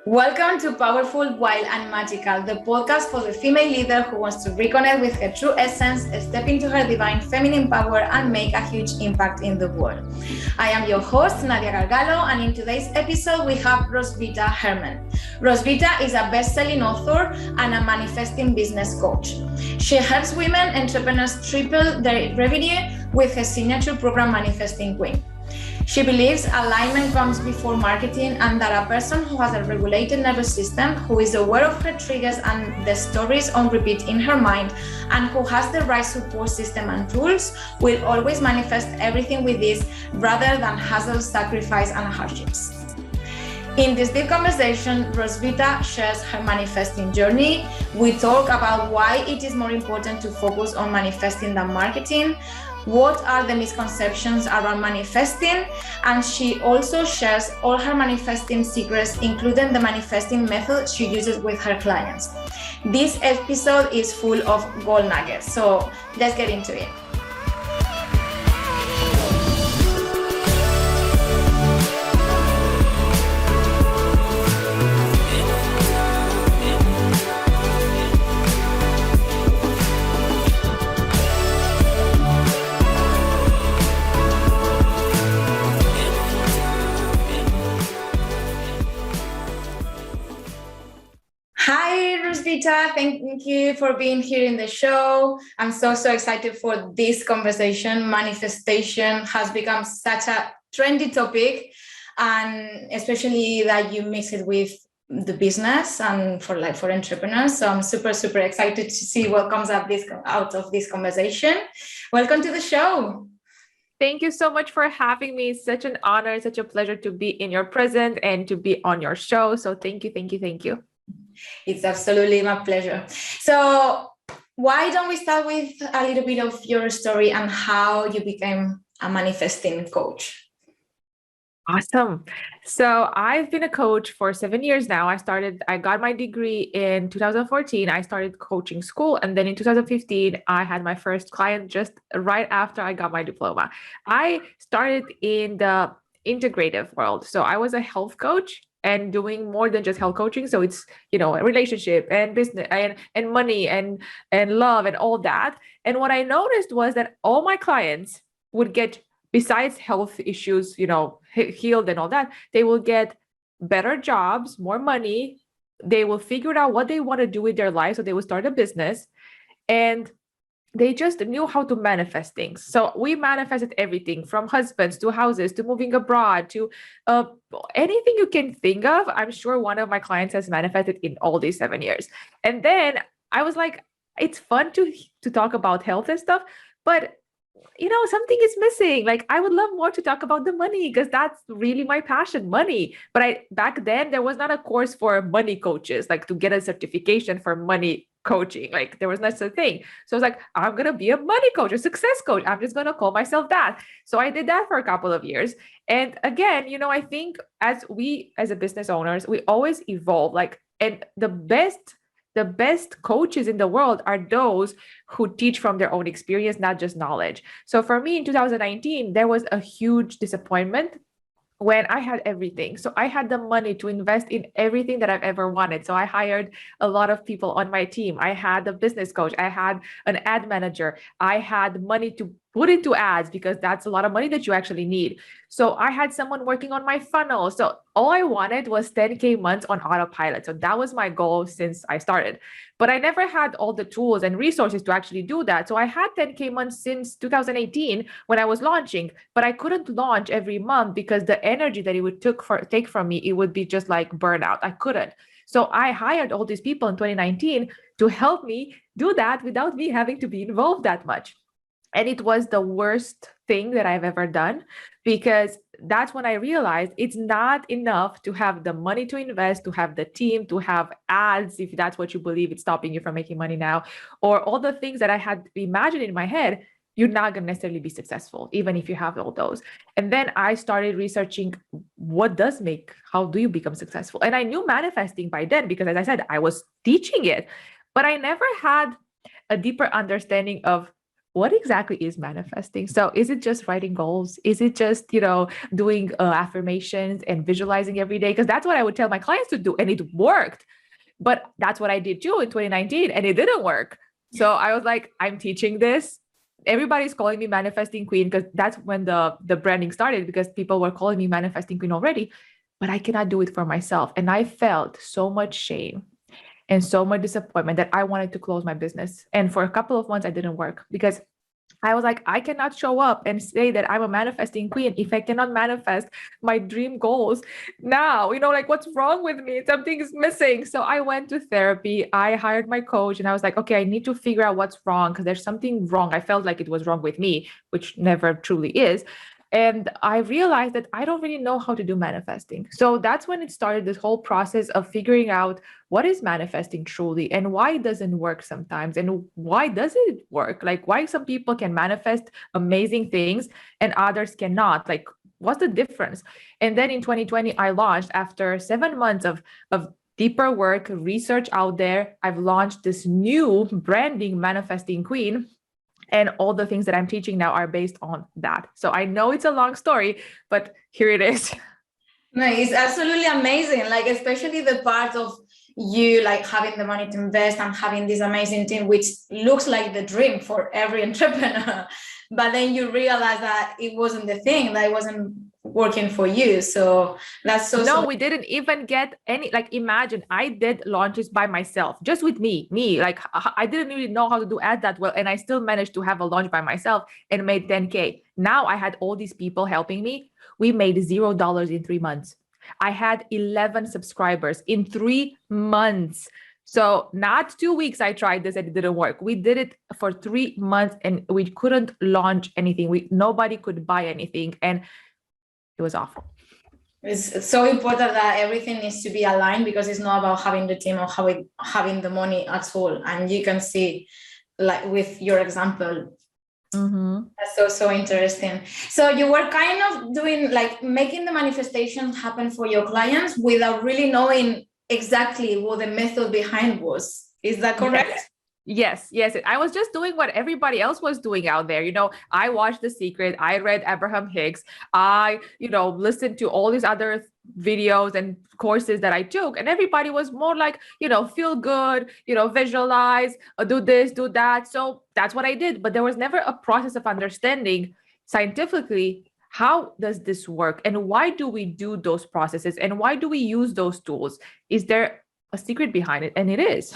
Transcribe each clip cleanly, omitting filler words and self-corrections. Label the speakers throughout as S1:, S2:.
S1: Welcome to Powerful, Wild, and Magical, the podcast for the female leader who wants to reconnect with her true essence, step into her divine feminine power, and make a huge impact in the world. I am your host, Nadia Gargalo, and in today's episode, we have Roswitha Hernan. Roswitha is a best-selling author and a manifesting business coach. She helps women entrepreneurs triple their revenue with her signature program, Manifesting Queen. She believes alignment comes before marketing and that a person who has a regulated nervous system, who is aware of her triggers and the stories on repeat in her mind, and who has the right support system and tools will always manifest everything with ease rather than hassle, sacrifice, and hardships. In this deep conversation, Roswitha shares her manifesting journey. We talk about why it is more important to focus on manifesting than marketing, what are the misconceptions around manifesting, and she also shares all her manifesting secrets, including the manifesting method she uses with her clients. This episode is full of gold nuggets, so let's get into it. Hi, Roswitha. Thank you for being here in the show. I'm so excited for this conversation. Manifestation has become such a trendy topic, and especially that you mix it with the business and for entrepreneurs. So I'm super excited to see what comes out of this conversation. Welcome to the show.
S2: Thank you so much for having me. It's such an honor, such a pleasure to be in your presence and to be on your show. So thank you.
S1: It's absolutely my pleasure. So why don't we start with a little bit of your story and how you became a manifesting coach?
S2: Awesome. So I've been a coach for 7 years now. I got my degree in 2014. I started coaching school. And then in 2015, I had my first client just right after I got my diploma. I started in the integrative world. So I was a health coach and doing more than just health coaching. So it's, a relationship and business and money and love and all that. And what I noticed was that all my clients would get, besides health issues, healed and all that, they will get better jobs, more money. They will figure out what they want to do with their life. So they will start a business, and they just knew how to manifest things. So we manifested everything from husbands to houses to moving abroad to anything you can think of. I'm sure one of my clients has manifested in all these 7 years. And then I was like, it's fun to talk about health and stuff, but something is missing. Like, I would love more to talk about the money because that's really my passion, money. But back then there was not a course for money coaches, like to get a certification for money coaching. Like, there was not such a thing. So I was like, I'm going to be a money coach, a success coach. I'm just going to call myself that. So I did that for a couple of years. And again, I think as a business owners, we always evolve, and the best coaches in the world are those who teach from their own experience, not just knowledge. So for me in 2019, there was a huge disappointment when I had everything. So I had the money to invest in everything that I've ever wanted. So I hired a lot of people on my team. I had a business coach. I had an ad manager. I had money to put into ads because that's a lot of money that you actually need. So I had someone working on my funnel. So all I wanted was 10K months on autopilot. So that was my goal since I started. But I never had all the tools and resources to actually do that. So I had 10K months since 2018 when I was launching, but I couldn't launch every month because the energy that it would take from me, it would be just like burnout. I couldn't. So I hired all these people in 2019 to help me do that without me having to be involved that much. And it was the worst thing that I've ever done, because that's when I realized it's not enough to have the money to invest, to have the team, to have ads, if that's what you believe it's stopping you from making money now, or all the things that I had imagined in my head. You're not going to necessarily be successful, even if you have all those. And then I started researching how do you become successful? And I knew manifesting by then, because as I said, I was teaching it, but I never had a deeper understanding of what exactly is manifesting? So is it just writing goals? Is it just, doing affirmations and visualizing every day? Because that's what I would tell my clients to do, and it worked. But that's what I did too in 2019, and it didn't work. So I was like, I'm teaching this. Everybody's calling me manifesting queen, because that's when the branding started, because people were calling me manifesting queen already, but I cannot do it for myself. And I felt so much shame and so much disappointment that I wanted to close my business. And for a couple of months, I didn't work, because I was like, I cannot show up and say that I'm a manifesting queen if I cannot manifest my dream goals now. Like, what's wrong with me? Something is missing. So I went to therapy. I hired my coach, and I was like, okay, I need to figure out what's wrong, because there's something wrong. I felt like it was wrong with me, which never truly is. And I realized that I don't really know how to do manifesting. So that's when it started, this whole process of figuring out what is manifesting truly, and why it doesn't work sometimes, and why does it work? Like, why some people can manifest amazing things and others cannot? Like, what's the difference? And then in 2020, I launched, after 7 months of deeper work, research out there, I've launched this new branding, Manifesting Queen. And all the things that I'm teaching now are based on that. So I know it's a long story, but here it is.
S1: No, it's absolutely amazing. Like, especially the part of you like having the money to invest and having this amazing team, which looks like the dream for every entrepreneur. But then you realize that it wasn't the thing, that it wasn't working for you. So that's so
S2: we didn't even get any, like, imagine I did launches by myself, just with me, like I didn't really know how to do ads that well, and I still managed to have a launch by myself and made 10K. Now I had all these people helping me. We made $0 in 3 months. I had 11 subscribers in 3 months. So not 2 weeks I tried this and it didn't work. We did it for 3 months and we couldn't launch anything. Nobody could buy anything, and it was awful.
S1: It's so important that everything needs to be aligned, because it's not about having the team or having the money at all. And you can see, like with your example, that's so interesting. So you were kind of doing, like, making the manifestations happen for your clients without really knowing exactly what the method behind was. Is that correct?
S2: Yes. I was just doing what everybody else was doing out there. I watched The Secret. I read Abraham Hicks. I, listened to all these other videos and courses that I took. And everybody was more like, feel good, visualize, do this, do that. So that's what I did. But there was never a process of understanding scientifically, how does this work? And why do we do those processes? And why do we use those tools? Is there a secret behind it? And it is.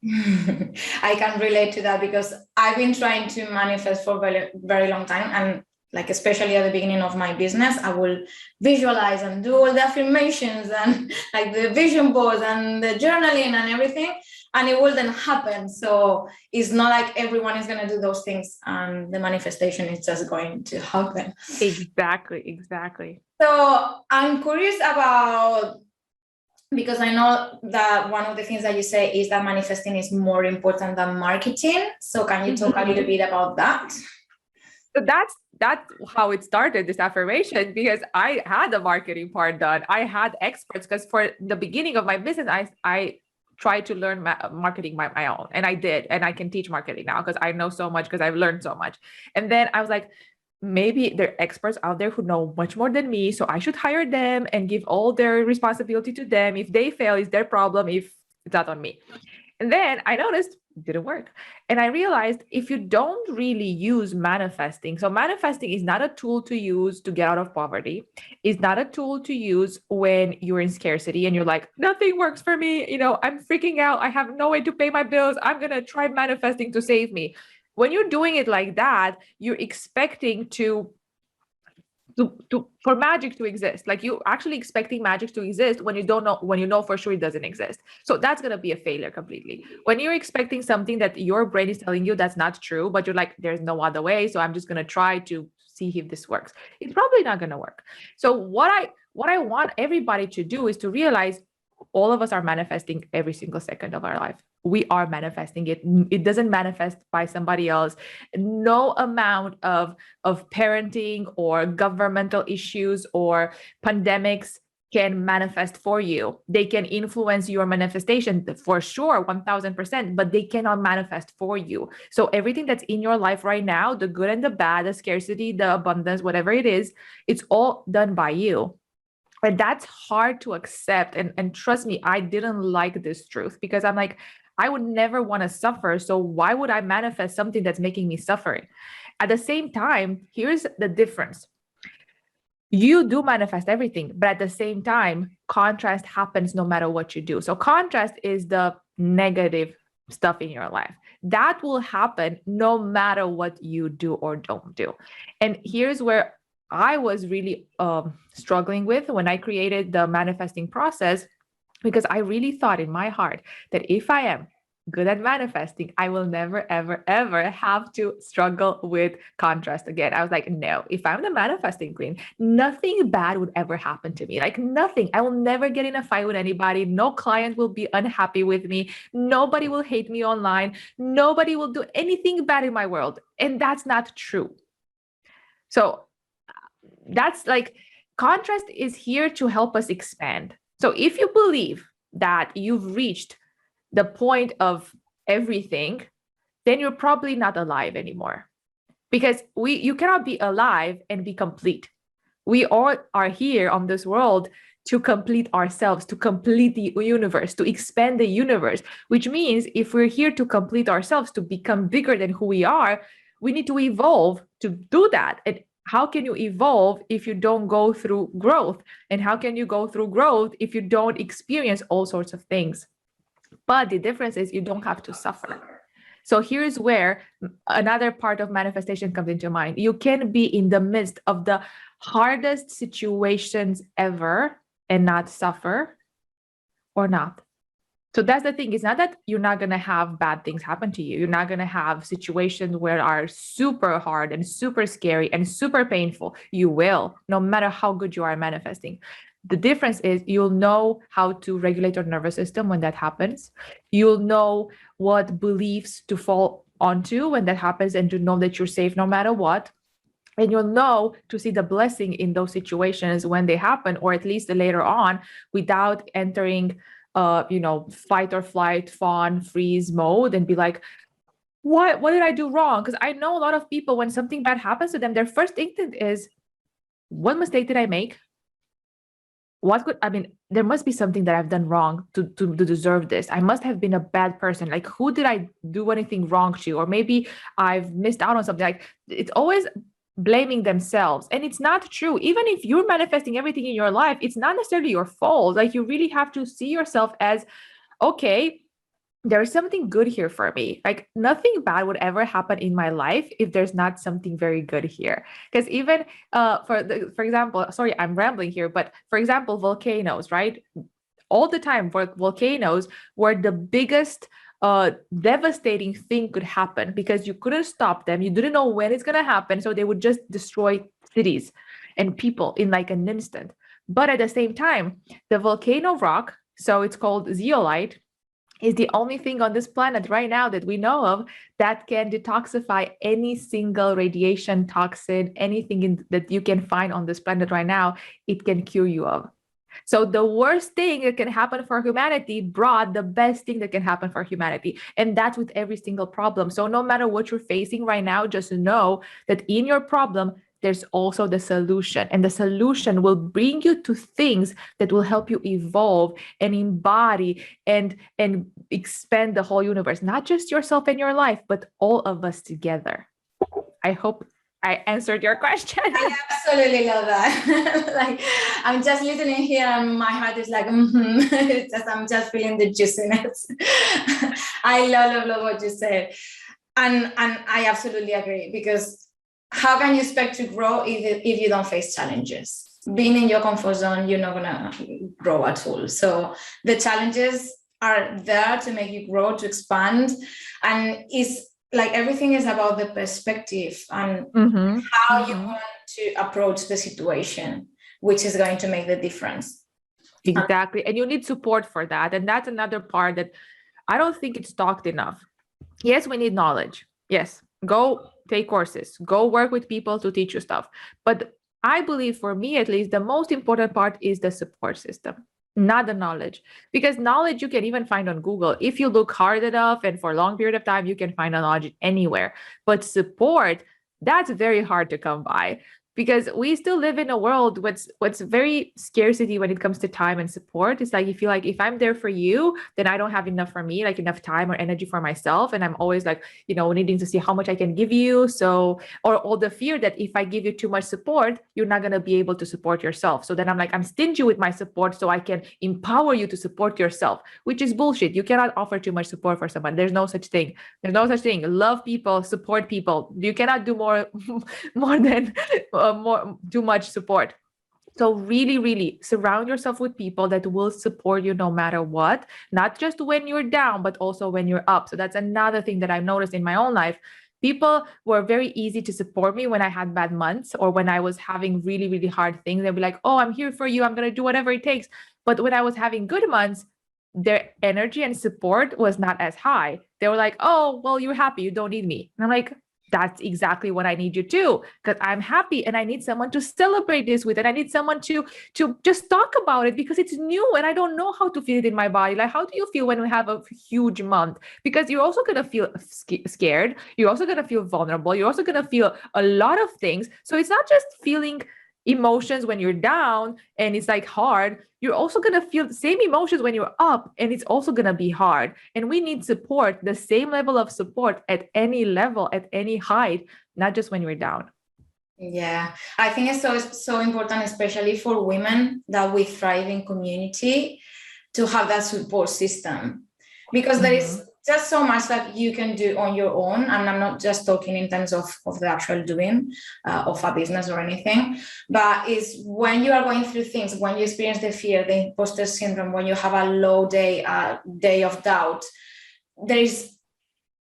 S1: I can relate to that, because I've been trying to manifest for a very, very long time. And like, especially at the beginning of my business, I will visualize and do all the affirmations and like the vision boards and the journaling and everything, and it wouldn't happen. So it's not like everyone is going to do those things and the manifestation is just going to happen.
S2: Exactly.
S1: So I'm curious about, because I know that one of the things that you say is that manifesting is more important than marketing. So can you talk a little bit about that?
S2: So that's how it started, this affirmation, because I had the marketing part done. I had experts, because for the beginning of my business, I tried to learn marketing by my own, and I did, and I can teach marketing now because I know so much, because I've learned so much. And then I was like, maybe there are experts out there who know much more than me, so I should hire them and give all their responsibility to them. If they fail, it's their problem. If it's not on me. And then I noticed it didn't work. And I realized, if you don't really use manifesting, so manifesting is not a tool to use to get out of poverty. It's not a tool to use when you're in scarcity and you're like, nothing works for me. I'm freaking out. I have no way to pay my bills. I'm going to try manifesting to save me. When you're doing it like that, you're expecting for magic to exist. Like, you're actually expecting magic to exist when you don't know, when you know for sure it doesn't exist. So that's going to be a failure completely. When you're expecting something that your brain is telling you that's not true, but you're like, there's no other way, so I'm just going to try to see if this works, it's probably not going to work. So what I want everybody to do is to realize, all of us are manifesting every single second of our life. We are manifesting it. It doesn't manifest by somebody else. No amount of parenting or governmental issues or pandemics can manifest for you. They can influence your manifestation for sure, 1000%, but they cannot manifest for you. So everything that's in your life right now, the good and the bad, the scarcity, the abundance, whatever it is, it's all done by you. And that's hard to accept. And trust me, I didn't like this truth because I'm like, I would never want to suffer. So why would I manifest something that's making me suffer? At the same time, here's the difference. You do manifest everything, but at the same time, contrast happens no matter what you do. So contrast is the negative stuff in your life. That will happen no matter what you do or don't do. And here's where I was really struggling with when I created the manifesting process, because I really thought in my heart that if I am good at manifesting, I will never, ever, ever have to struggle with contrast again. I was like, no, if I'm the manifesting queen, nothing bad would ever happen to me. Like nothing. I will never get in a fight with anybody. No client will be unhappy with me. Nobody will hate me online. Nobody will do anything bad in my world. And that's not true. So that's like, contrast is here to help us expand. So if you believe that you've reached the point of everything, then you're probably not alive anymore, because you cannot be alive and be complete. We all are here on this world to complete ourselves, to complete the universe, to expand the universe, which means if we're here to complete ourselves, to become bigger than who we are, we need to evolve to do that. And how can you evolve if you don't go through growth? And how can you go through growth if you don't experience all sorts of things? But the difference is you don't have to suffer. So here's where another part of manifestation comes into mind. You can be in the midst of the hardest situations ever and not suffer, or not. So that's the thing. It's not that you're not going to have bad things happen to you. You're not going to have situations where are super hard and super scary and super painful. You will, no matter how good you are at manifesting. The difference is you'll know how to regulate your nervous system when that happens. You'll know what beliefs to fall onto when that happens, and to know that you're safe no matter what. And you'll know to see the blessing in those situations when they happen, or at least later on, without entering fight or flight, fawn, freeze mode, and be like, what did I do wrong? Because I know a lot of people, when something bad happens to them, their first instinct is, what mistake did I make? There must be something that I've done wrong to deserve this. I must have been a bad person. Like, who did I do anything wrong to? Or maybe I've missed out on something. Like, it's always blaming themselves. And it's not true. Even if you're manifesting everything in your life, it's not necessarily your fault. Like, you really have to see yourself as, okay, there's something good here for me. Like, nothing bad would ever happen in my life if there's not something very good here. Because even for example, sorry, I'm rambling here, but for example, volcanoes, right? All the time, volcanoes were the biggest devastating thing could happen, because you couldn't stop them. You didn't know when it's going to happen. So they would just destroy cities and people in like an instant. But at the same time, the volcano rock, so it's called zeolite, is the only thing on this planet right now that we know of that can detoxify any single radiation, toxin, anything that you can find on this planet right now. It can cure you of. So the worst thing that can happen for humanity brought the best thing that can happen for humanity. And that's with every single problem. So no matter what you're facing right now, just know that in your problem, there's also the solution. And the solution will bring you to things that will help you evolve and embody and expand the whole universe, not just yourself and your life, but all of us together. I hope I answered your question.
S1: I absolutely love that. Like, I'm just listening here and my heart is like, I'm just feeling the juiciness. I love what you said. And I absolutely agree, because how can you expect to grow if you don't face challenges? Being in your comfort zone, you're not gonna grow at all. So the challenges are there to make you grow, to expand. And it's like everything is about the perspective and how you want to approach the situation, which is going to make the difference.
S2: Exactly. And you need support for that. And that's another part that I don't think it's talked enough. Yes, we need knowledge. Yes, go take courses, go work with people to teach you stuff. But I believe, for me at least, the most important part is the support system, not the knowledge. Because knowledge you can even find on Google. If you look hard enough and for a long period of time, you can find a knowledge anywhere. But support, that's very hard to come by, because we still live in a world what's very scarcity when it comes to time and support. It's like, you feel like if I'm there for you, then I don't have enough for me, like enough time or energy for myself, and I'm always like, needing to see how much I can give you. So, or all the fear that if I give you too much support, you're not going to be able to support yourself. So then I'm like, I'm stingy with my support so I can empower you to support yourself, which is bullshit. You cannot offer too much support for someone. There's no such thing. There's no such thing. Love people, support people. You cannot do more more than more too much support. So really, really surround yourself with people that will support you no matter what, not just when you're down, but also when you're up. So that's another thing that I've noticed in my own life. People were very easy to support me when I had bad months or when I was having really, really hard things. They'd be like, oh, I'm here for you. I'm going to do whatever it takes. But when I was having good months, their energy and support was not as high. They were like, oh, well, you're happy. You don't need me. And I'm like, that's exactly what I need you to, because I'm happy and I need someone to celebrate this with, and I need someone to just talk about it because it's new and I don't know how to feel it in my body. Like, how do you feel when we have a huge month? Because you're also going to feel scared. You're also going to feel vulnerable. You're also going to feel a lot of things. So it's not just feeling emotions when you're down and it's like hard. You're also going to feel the same emotions when you're up and it's also going to be hard. And we need support, the same level of support at any level, at any height, not just when you're down.
S1: Yeah, I think it's so important, especially for women, that we thrive in community, to have that support system, because there is just so much that you can do on your own. And I'm not just talking in terms of the actual doing of a business or anything, but is when you are going through things, when you experience the fear, the imposter syndrome, when you have a low day, a day of doubt, there is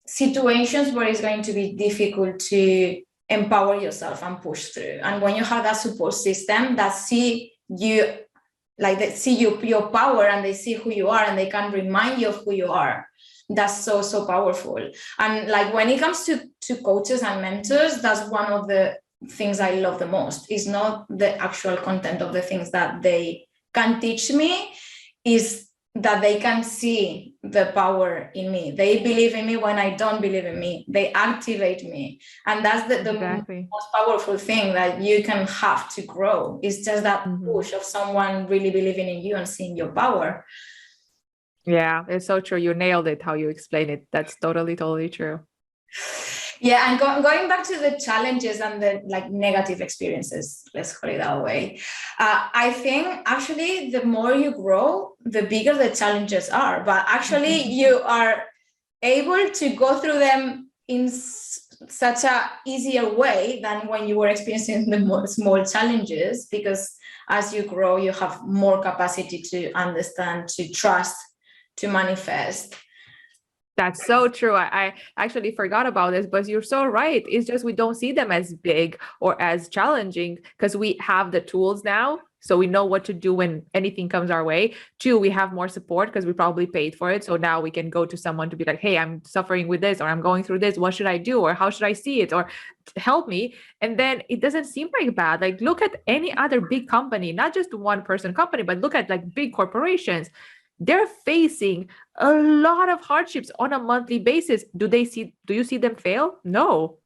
S1: situations where it's going to be difficult to empower yourself and push through. And when you have that support system that see you, like they see your power and they see who you are and they can remind you of who you are, that's so powerful. And like when it comes to coaches and mentors, that's one of the things I love the most. Is not the actual content of the things that they can teach me, is that they can see the power in me. They believe in me when I don't believe in me. They activate me. And that's the most powerful thing that you can have to grow. It's just that push of someone really believing in you and seeing your power.
S2: Yeah, it's so true. You nailed it, how you explain it. That's totally true.
S1: Yeah, and going back to the challenges and the like negative experiences, let's call it that way. I think actually the more you grow, the bigger the challenges are. But actually you are able to go through them in such a easier way than when you were experiencing the small challenges, because as you grow, you have more capacity to understand, to trust, to manifest.
S2: That's so true. I actually forgot about this, but you're so right. It's just we don't see them as big or as challenging because we have the tools now. So we know what to do when anything comes our way. Two, we have more support because we probably paid for it. So now we can go to someone to be like, hey, I'm suffering with this, or I'm going through this. What should I do? Or how should I see it? Or help me. And then it doesn't seem like bad. Like look at any other big company, not just one person company, but look at like big corporations. They're facing a lot of hardships on a monthly basis. Do you see them fail? No.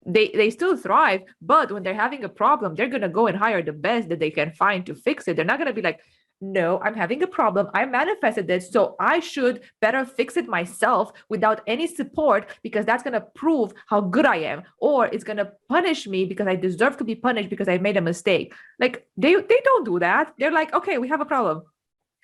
S2: They still thrive, but when they're having a problem, they're going to go and hire the best that they can find to fix it. They're not going to be like, no, I'm having a problem. I manifested this, so I should better fix it myself without any support, because that's going to prove how good I am, or it's going to punish me because I deserve to be punished because I made a mistake. Like they don't do that. They're like, okay, we have a problem.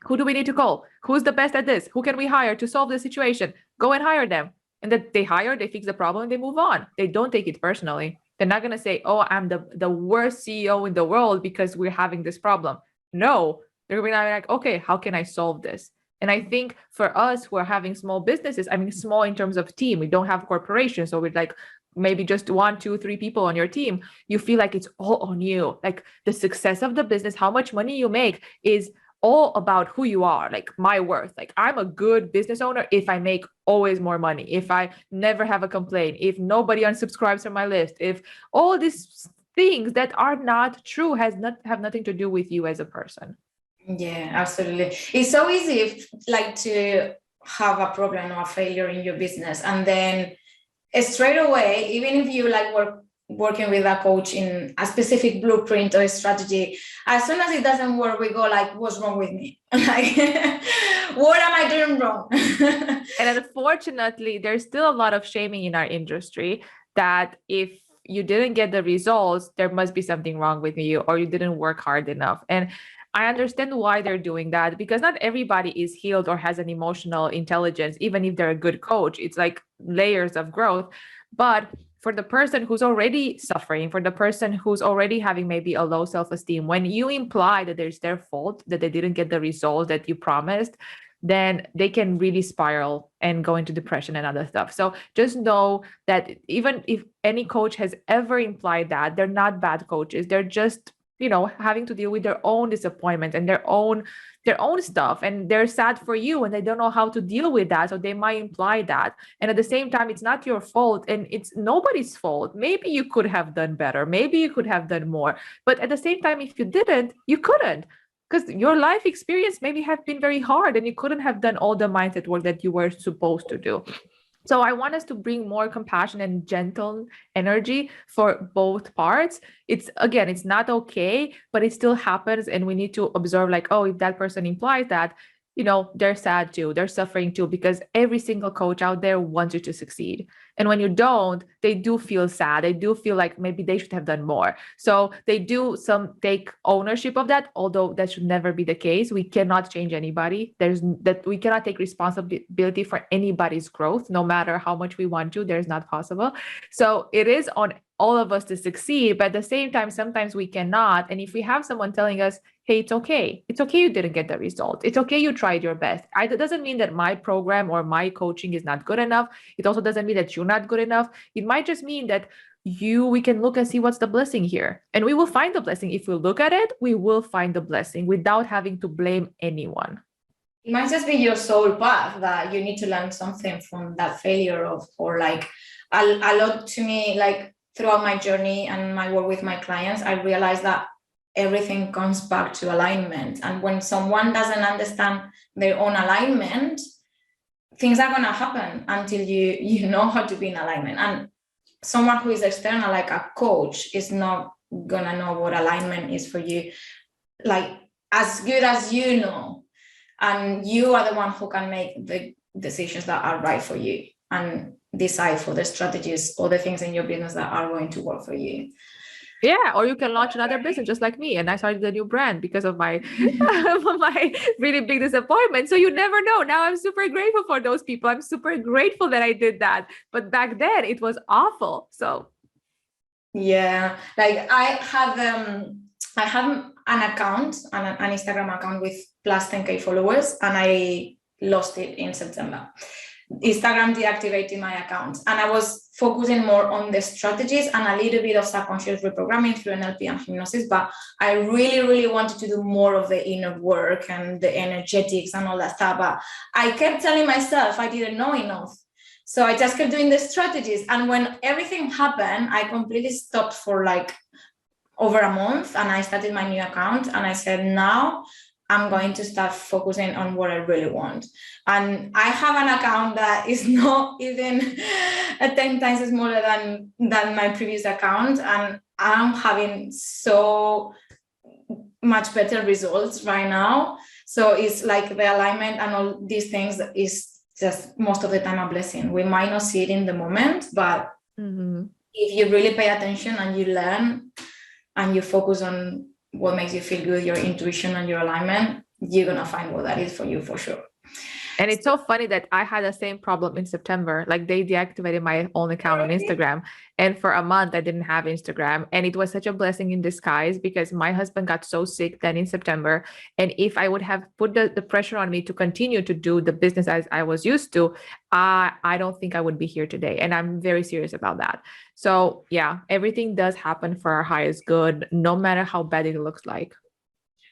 S2: Who do we need to call? Who's the best at this? Who can we hire to solve the situation? Go and hire them. And that they hire, they fix the problem, and they move on. They don't take it personally. They're not going to say, oh, I'm the worst CEO in the world because we're having this problem. No, they're going to be like, okay, how can I solve this? And I think for us who are having small businesses, I mean, small in terms of team, we don't have corporations. So we're like maybe just 1, 2, 3 people on your team. You feel like it's all on you. Like the success of the business, how much money you make is all about who you are, like my worth. Like I'm a good business owner if I make always more money, if I never have a complaint, if nobody unsubscribes from my list, if all this things that are not true, have nothing to do with you as a person.
S1: Yeah, absolutely. It's so easy like to have a problem or a failure in your business, and then straight away, even if you like working with a coach in a specific blueprint or a strategy, as soon as it doesn't work, we go like, what's wrong with me? Like, what am I doing wrong?
S2: And unfortunately, there's still a lot of shaming in our industry that if you didn't get the results, there must be something wrong with you, or you didn't work hard enough. And I understand why they're doing that, because not everybody is healed or has an emotional intelligence, even if they're a good coach. It's like layers of growth. But for the person who's already suffering, for the person who's already having maybe a low self-esteem, when you imply that there's their fault, that they didn't get the results that you promised, then they can really spiral and go into depression and other stuff. So just know that even if any coach has ever implied that, they're not bad coaches. They're just, having to deal with their own disappointment and their own stuff, and they're sad for you and they don't know how to deal with that, so they might imply that. And at the same time, it's not your fault and it's nobody's fault. Maybe you could have done better, maybe you could have done more, but at the same time, if you didn't, you couldn't, because your life experience maybe have been very hard and you couldn't have done all the mindset work that you were supposed to do. So I want us to bring more compassion and gentle energy for both parts. It's not okay, but it still happens. And we need to observe like, oh, if that person implies that, they're sad too, they're suffering too, because every single coach out there wants you to succeed. And when you don't, they do feel sad. They do feel like maybe they should have done more. So they do take ownership of that, although that should never be the case. We cannot change anybody. We cannot take responsibility for anybody's growth, no matter how much we want to. There's not possible. So it is on all of us to succeed, but at the same time, sometimes we cannot. And if we have someone telling us, hey, it's okay you didn't get the result, it's okay you tried your best, it doesn't mean that my program or my coaching is not good enough. It also doesn't mean that you're not good enough. It might just mean that we can look and see what's the blessing here, and we will find the blessing. If we look at it, we will find the blessing without having to blame anyone.
S1: It might just be your soul path that you need to learn something from that failure or like a lot. To me, like throughout my journey and my work with my clients, I realized that everything comes back to alignment. And when someone doesn't understand their own alignment, things are going to happen until you know how to be in alignment. And someone who is external, like a coach, is not going to know what alignment is for you, like as good as you know. And you are the one who can make the decisions that are right for you and decide for the strategies or the things in your business that are going to work for you.
S2: Yeah, or you can launch another business just like me. And I started a new brand because of my my really big disappointment. So you never know. Now I'm super grateful for those people. I'm super grateful that I did that. But back then it was awful. So
S1: yeah, like I have an account, an Instagram account with plus 10K followers, and I lost it in September. Instagram deactivated my account, and I was focusing more on the strategies and a little bit of subconscious reprogramming through NLP and hypnosis, but I really, really wanted to do more of the inner work and the energetics and all that stuff. But I kept telling myself I didn't know enough. So I just kept doing the strategies. And when everything happened, I completely stopped for like over a month, and I started my new account, and I said, now I'm going to start focusing on what I really want. And I have an account that is not even 10 times smaller than my previous account. And I'm having so much better results right now. So it's like the alignment and all these things is just most of the time a blessing. We might not see it in the moment, but if you really pay attention and you learn and you focus on what makes you feel good, your intuition and your alignment, you're going to find what that is for you for sure.
S2: And it's so funny that I had the same problem in September. Like they deactivated my own account on Instagram. And for a month, I didn't have Instagram. And it was such a blessing in disguise because my husband got so sick then in September. And if I would have put the pressure on me to continue to do the business as I was used to, I don't think I would be here today. And I'm very serious about that. So yeah, everything does happen for our highest good, no matter how bad it looks like.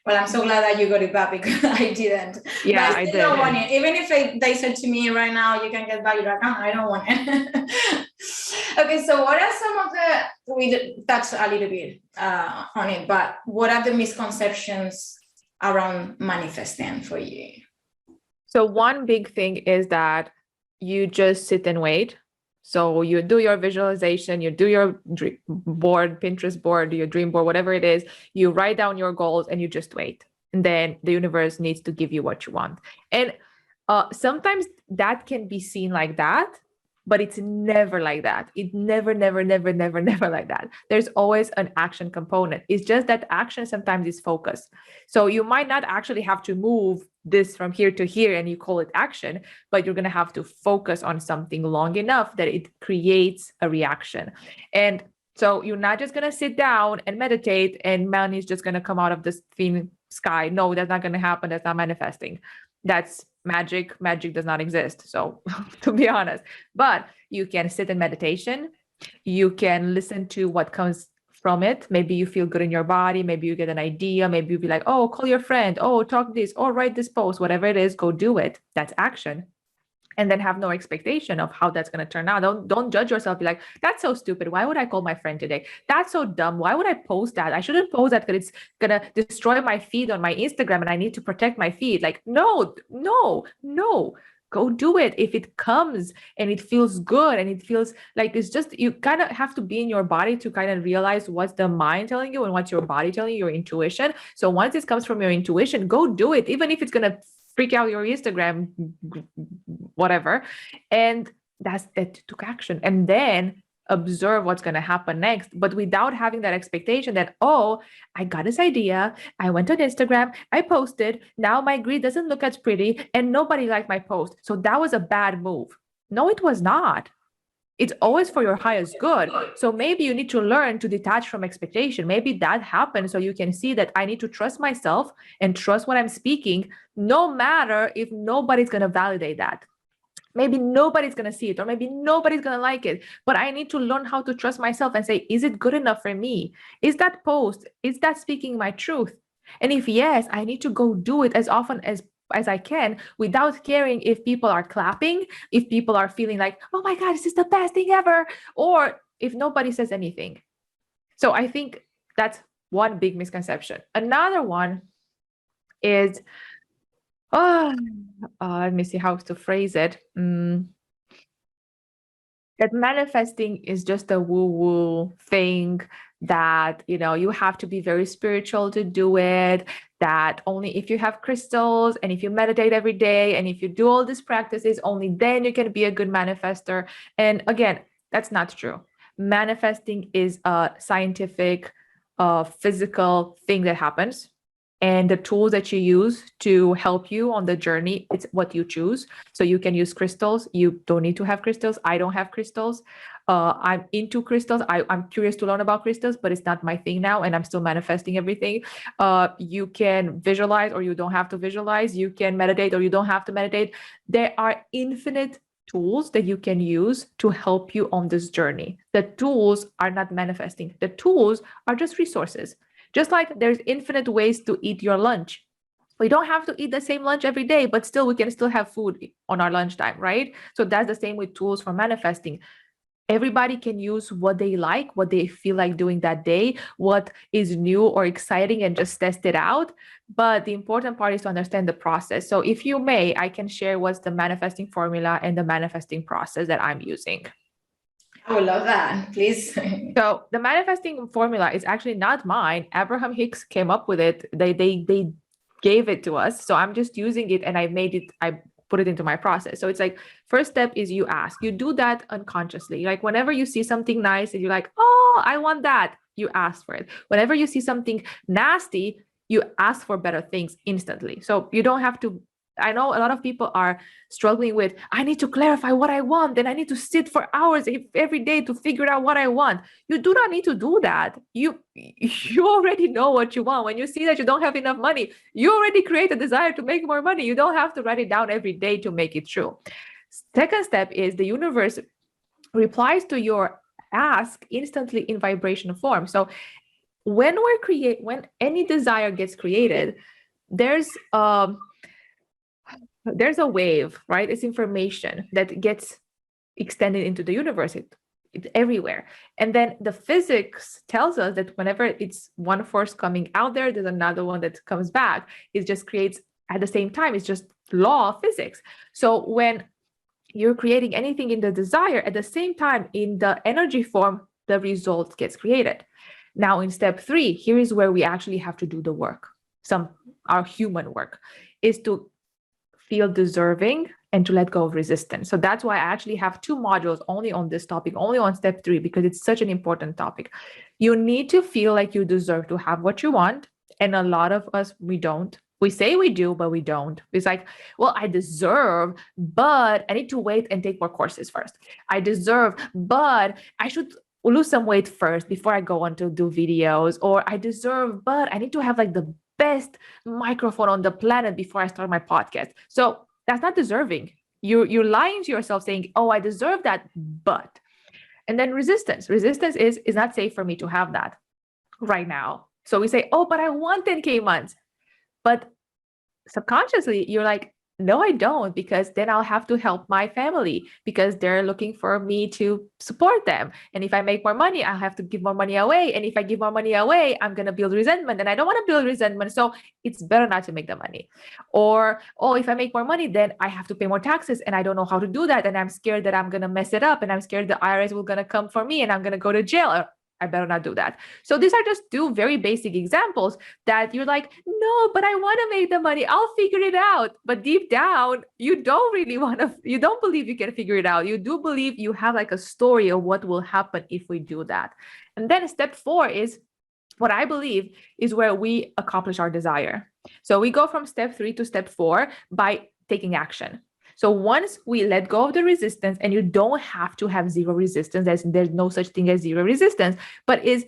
S1: Well, I'm so glad that you got it back because I didn't.
S2: Yeah,
S1: I still don't want it. Even if they said to me right now, you can get back your account, I don't want it. Okay, so what are some of the, we touched a little bit on it, but what are the misconceptions around manifesting for you?
S2: So one big thing is that you just sit and wait. So you do your visualization, you do your board, Pinterest board, your dream board, whatever it is, you write down your goals and you just wait. And then the universe needs to give you what you want. And sometimes that can be seen like that, but it's never like that. It never like that. There's always an action component. It's just that action sometimes is focus. So you might not actually have to move this from here to here and you call it action, but you're going to have to focus on something long enough that it creates a reaction. And so you're not just going to sit down and meditate and money is just going to come out of this thin sky. No, that's not going to happen. That's not manifesting. That's magic. Magic does not exist. So to be honest, but you can sit in meditation. You can listen to what comes from it. Maybe you feel good in your body. Maybe you get an idea. Maybe you'll be like, oh, call your friend. Oh, talk this or write this post, whatever it is, go do it. That's action. And then have no expectation of how that's going to turn out. Don't judge yourself. Be like, that's so stupid. Why would I call my friend today? That's so dumb. Why would I post that? I shouldn't post that because it's going to destroy my feed on my Instagram and I need to protect my feed. Like, no. Go do it. If it comes and it feels good and it feels like it's just, you kind of have to be in your body to kind of realize what's the mind telling you and what's your body telling you, your intuition. So once it comes from your intuition, go do it. Even if it's going to freak out your Instagram, whatever. And that took action. And then observe what's going to happen next, but without having that expectation that, oh, I got this idea. I went on Instagram, I posted. Now my grid doesn't look as pretty and nobody liked my post. So that was a bad move. No, it was not. It's always for your highest good. So maybe you need to learn to detach from expectation. Maybe that happens so you can see that I need to trust myself and trust what I'm speaking, no matter if nobody's going to validate that. Maybe nobody's going to see it, or maybe nobody's going to like it, but I need to learn how to trust myself and say, is it good enough for me? Is that post, is that speaking my truth? And if yes, I need to go do it as often as I can without caring if people are clapping, if people are feeling like, oh my God, this is the best thing ever, or if nobody says anything. So I think that's one big misconception. Another one is, let me see how to phrase it. That manifesting is just a woo-woo thing, that, you have to be very spiritual to do it, that only if you have crystals and if you meditate every day and if you do all these practices, only then you can be a good manifester. And again, that's not true. Manifesting is a scientific, physical thing that happens. And the tools that you use to help you on the journey, it's what you choose. So you can use crystals. You don't need to have crystals. I don't have crystals. I'm into crystals. I'm curious to learn about crystals, but it's not my thing now. And I'm still manifesting everything. You can visualize or you don't have to visualize. You can meditate or you don't have to meditate. There are infinite tools that you can use to help you on this journey. The tools are not manifesting. The tools are just resources. Just like there's infinite ways to eat your lunch. We don't have to eat the same lunch every day, but still we can still have food on our lunchtime, right? So that's the same with tools for manifesting. Everybody can use what they like, what they feel like doing that day, what is new or exciting, and just test it out. But the important part is to understand the process. So if you may, I can share what's the manifesting formula and the manifesting process that I'm using.
S1: I would love that, please.
S2: So the manifesting formula is actually not mine. Abraham Hicks came up with it. They gave it to us. So I'm just using it and I put it into my process. So it's like, first step is you ask. You do that unconsciously. Like whenever you see something nice and you're like, oh, I want that, you ask for it. Whenever you see something nasty, you ask for better things instantly. So you don't have to. I know a lot of people are struggling with, I need to clarify what I want and I need to sit for hours every day to figure out what I want. You do not need to do that. You already know what you want. When you see that you don't have enough money, you already create a desire to make more money. You don't have to write it down every day to make it true. Second step is the universe replies to your ask instantly in vibration form. So when any desire gets created, there's a wave, right? It's information that gets extended into the universe. It's everywhere. And then the physics tells us that whenever it's one force coming out there, there's another one that comes back. It just creates at the same time. It's just law of physics. So when you're creating anything in the desire, at the same time, in the energy form, the result gets created. Now, in step 3, here is where we actually have to do the work. Our human work is to feel deserving and to let go of resistance. So that's why I actually have 2 modules only on this topic, only on step 3, because it's such an important topic. You need to feel like you deserve to have what you want. And a lot of us, we don't. We say we do, but we don't. It's like, well, I deserve, but I need to wait and take more courses first. I deserve, but I should lose some weight first before I go on to do videos. Or I deserve, but I need to have like the best microphone on the planet before I start my podcast. So that's not deserving. You're lying to yourself saying, oh, I deserve that, but. And then resistance is not safe for me to have that right now. So we say, oh, but I want 10K months. But subconsciously, you're like, no, I don't, because then I'll have to help my family because they're looking for me to support them. And if I make more money, I'll have to give more money away. And if I give more money away, I'm going to build resentment. And I don't want to build resentment. So it's better not to make the money. Or, oh, if I make more money, then I have to pay more taxes. And I don't know how to do that. And I'm scared that I'm going to mess it up. And I'm scared the IRS will going to come for me and I'm going to go to jail. I better not do that. So these are just 2 very basic examples that you're like, no, but I want to make the money. I'll figure it out. But deep down, you don't really want to, you don't believe you can figure it out. You do believe you have like a story of what will happen if we do that. And then step 4 is what I believe is where we accomplish our desire. So we go from step 3 to step 4 by taking action. So once we let go of the resistance, and you don't have to have 0 resistance, there's no such thing as 0 resistance, but is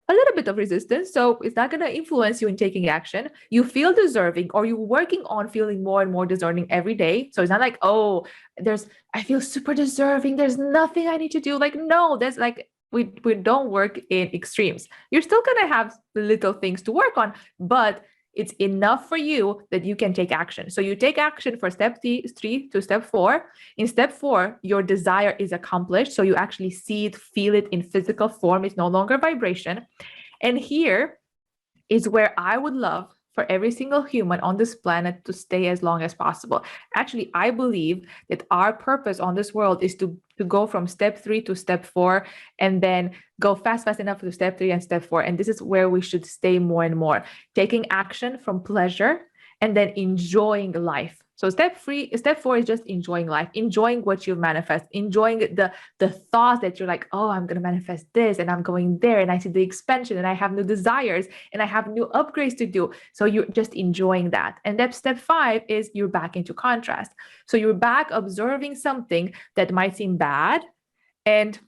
S2: a little bit of resistance. So it's not going to influence you in taking action. You feel deserving, or you're working on feeling more and more deserving every day. So it's not like, oh, I feel super deserving. There's nothing I need to do. Like, no, there's like, we don't work in extremes. You're still going to have little things to work on, but it's enough for you that you can take action. So you take action for step 3 to step 4. In step 4, your desire is accomplished. So you actually see it, feel it in physical form. It's no longer vibration. And here is where I would love for every single human on this planet to stay as long as possible. Actually, I believe that our purpose on this world is to go from step 3 to step 4, and then go fast enough to step 3 and step 4. And this is where we should stay more and more, taking action from pleasure and then enjoying life. So step 4 is just enjoying life, enjoying what you manifest, enjoying the thoughts that you're like, oh, I'm going to manifest this and I'm going there and I see the expansion and I have new desires and I have new upgrades to do. So you're just enjoying that. And then step 5 is you're back into contrast. So you're back observing something that might seem bad and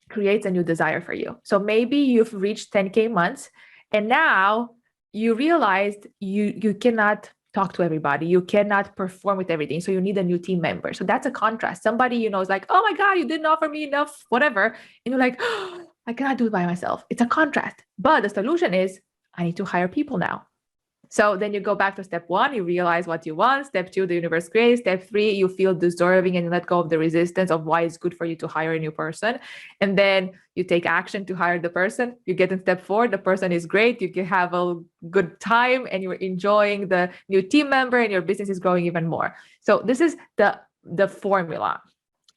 S2: creates a new desire for you. So maybe you've reached 10K months and now you realized you cannot talk to everybody. You cannot perform with everything. So you need a new team member. So that's a contrast. Somebody, is like, oh my God, you didn't offer me enough, whatever. And you're like, oh, I cannot do it by myself. It's a contrast. But the solution is I need to hire people now. So then you go back to step 1, you realize what you want. Step 2, the universe creates. Step 3, you feel deserving and you let go of the resistance of why it's good for you to hire a new person. And then you take action to hire the person. You get in step 4, the person is great. You can have a good time and you're enjoying the new team member and your business is growing even more. So this is the formula.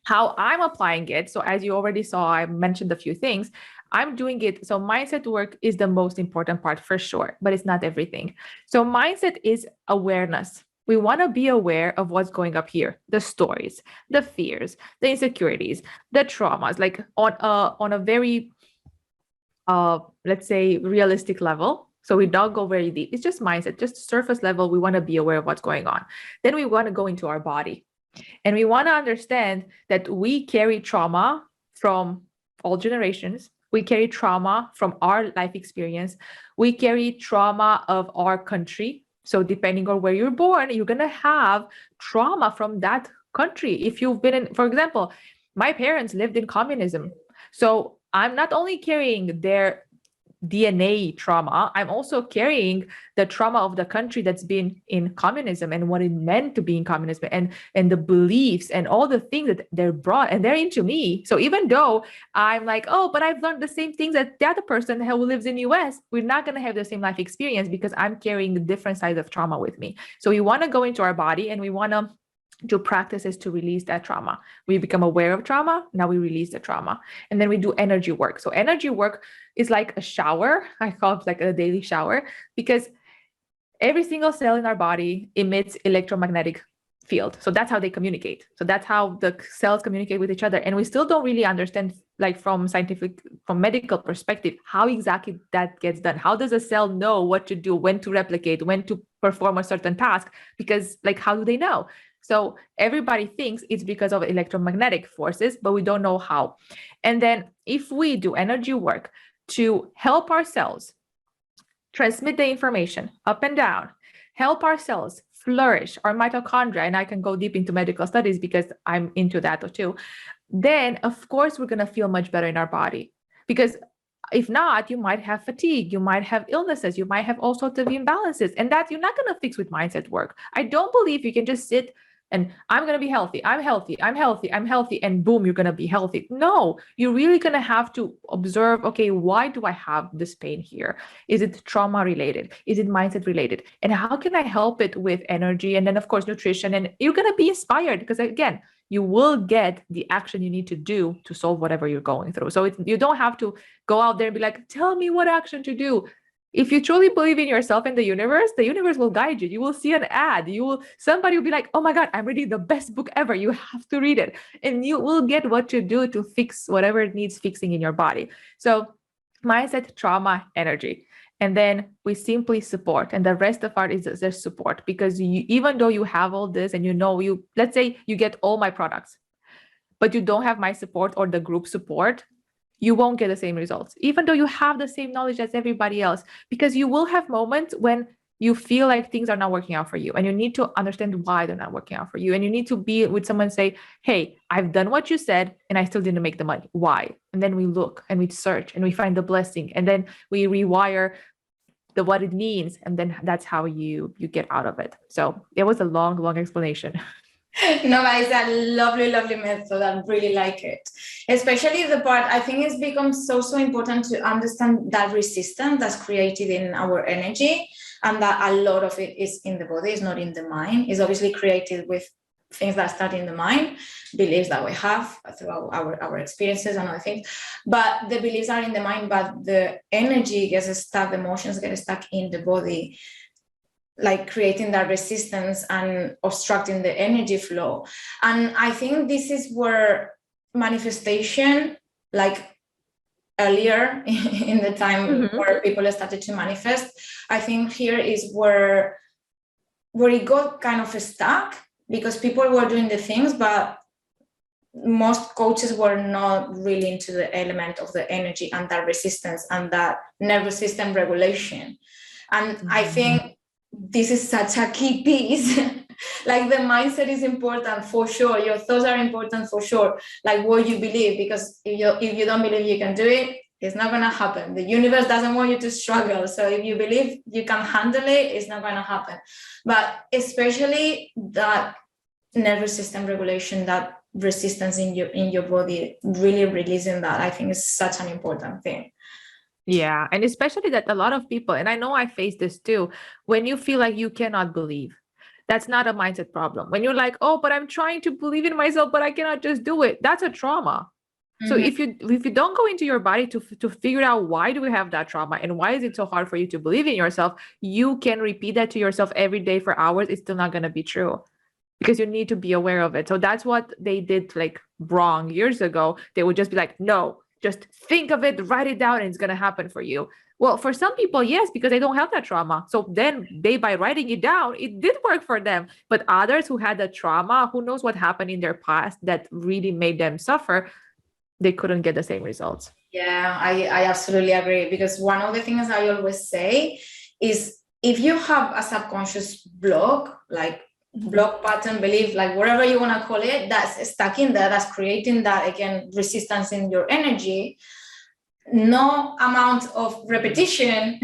S2: How I'm applying it. So as you already saw, I mentioned a few things. I'm doing it. So mindset work is the most important part for sure, but it's not everything. So mindset is awareness. We want to be aware of what's going up here, the stories, the fears, the insecurities, the traumas, like on a very, let's say, realistic level. So we don't go very deep. It's just mindset, just surface level. We want to be aware of what's going on. Then we want to go into our body. And we want to understand that we carry trauma from all generations. We carry trauma from our life experience. We carry trauma of our country. So depending on where you're born, you're going to have trauma from that country. If you've been in, for example, my parents lived in communism. So I'm not only carrying their DNA trauma, I'm also carrying the trauma of the country that's been in communism and what it meant to be in communism, and the beliefs and all the things that they're brought, and they're into me. So even though I'm like, oh, but I've learned the same things that the other person who lives in US, we're not going to have the same life experience because I'm carrying the different sides of trauma with me. So we want to go into our body and we want to do practices to release that trauma. We become aware of trauma. Now we release the trauma. And then we do energy work. So energy work is like a shower. I call it like a daily shower, because every single cell in our body emits electromagnetic field. So that's how they communicate. So that's how the cells communicate with each other. And we still don't really understand, like from medical perspective, how exactly that gets done. How does a cell know what to do, when to replicate, when to perform a certain task? Because like, how do they know? So everybody thinks it's because of electromagnetic forces, but we don't know how. And then if we do energy work to help our cells transmit the information up and down, help our cells flourish, our mitochondria, and I can go deep into medical studies because I'm into that too, then of course we're going to feel much better in our body. Because if not, you might have fatigue, you might have illnesses, you might have all sorts of imbalances, and that you're not going to fix with mindset work. I don't believe you can just sit and I'm going to be healthy, I'm healthy, and boom, you're going to be healthy. No, you're really going to have to observe, okay, why do I have this pain here? Is it trauma related? Is it mindset related? And how can I help it with energy? And then of course, nutrition, and you're going to be inspired because again, you will get the action you need to do to solve whatever you're going through. So you don't have to go out there and be like, tell me what action to do. If you truly believe in yourself and the universe will guide you. You will see an ad. Somebody will be like, oh my God, I'm reading the best book ever. You have to read it. And you will get what to do to fix whatever it needs fixing in your body. So mindset, trauma, energy. And then we simply support. And the rest of art is just support, because even though you have all this and let's say you get all my products, but you don't have my support or the group support, you won't get the same results, even though you have the same knowledge as everybody else, because you will have moments when you feel like things are not working out for you, and you need to understand why they're not working out for you. And you need to be with someone and say, hey, I've done what you said and I still didn't make the money. Why? And then we look and we search and we find the blessing, and then we rewire what it means. And then that's how you get out of it. So it was a long explanation.
S1: No, but it's a lovely method. I really like it. Especially the part, I think it's become so important to understand that resistance that's created in our energy, and that a lot of it is in the body, it's not in the mind. It's obviously created with things that start in the mind, beliefs that we have throughout our experiences and other things. But the beliefs are in the mind, but the energy gets stuck, the emotions get stuck in the body, like creating that resistance and obstructing the energy flow. And I think this is where manifestation, like earlier in the time where people started to manifest, I think here is where it got kind of stuck, because people were doing the things, but most coaches were not really into the element of the energy and that resistance and that nervous system regulation. And I think this is such a key piece. Like the mindset is important for sure. Your thoughts are important for sure. Like what you believe, because if you don't believe you can do it, it's not going to happen. The universe doesn't want you to struggle. So if you believe you can handle it, it's not going to happen. But especially that nervous system regulation, that resistance in your body, really releasing that, I think is such an important thing.
S2: Yeah. And especially that a lot of people, and I know I face this too, when you feel like you cannot believe, that's not a mindset problem. When you're like, oh, but I'm trying to believe in myself, but I cannot just do it. That's a trauma. So if you don't go into your body to figure out why do we have that trauma and why is it so hard for you to believe in yourself, you can repeat that to yourself every day for hours. It's still not going to be true, because you need to be aware of it. So that's what they did like wrong years ago. They would just be like, no, just think of it, write it down, and it's going to happen for you. Well, for some people, yes, because they don't have that trauma. So then by writing it down, it did work for them. But others who had the trauma, who knows what happened in their past that really made them suffer, they couldn't get the same results.
S1: Yeah, I absolutely agree. Because one of the things I always say is, if you have a subconscious block, like block pattern, belief, like whatever you want to call it, that's stuck in there, that's creating that, again, resistance in your energy, no amount of repetition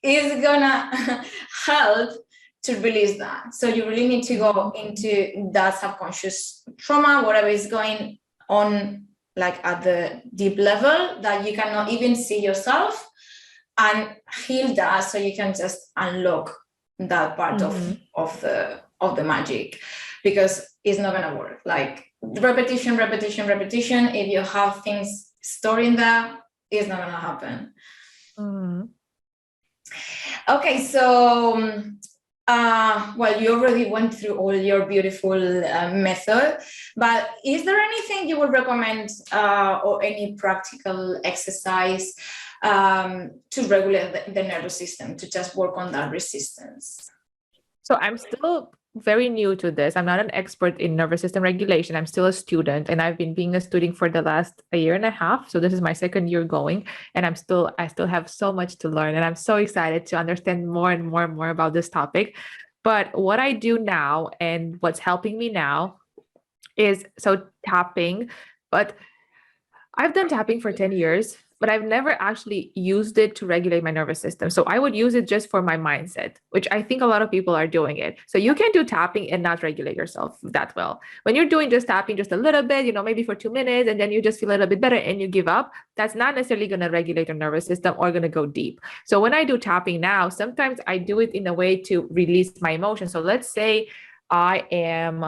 S1: is gonna help to release that. So you really need to go into that subconscious trauma, whatever is going on, like at the deep level that you cannot even see yourself, and heal that so you can just unlock that part of the magic, because it's not gonna work. Like repetition. If you have things stored in there, it's not gonna happen. Okay, so well, you already went through all your beautiful method, but is there anything you would recommend or any practical exercise to regulate the nervous system, to just work on that resistance?
S2: So I'm still very new to this. I'm not an expert in nervous system regulation. I'm still a student, and I've been being a student for the last 1.5 years. So this is my second year going, and I still have so much to learn, and I'm so excited to understand more and more about this topic. But what I do now and what's helping me now is tapping. But I've done tapping for 10 years, but I've never actually used it to regulate my nervous system. So I would use it just for my mindset, which I think a lot of people are doing it. So you can do tapping and not regulate yourself that well. When you're doing just tapping just a little bit, maybe for 2 minutes, and then you just feel a little bit better and you give up, that's not necessarily going to regulate your nervous system or going to go deep. So when I do tapping now, sometimes I do it in a way to release my emotions. So let's say I am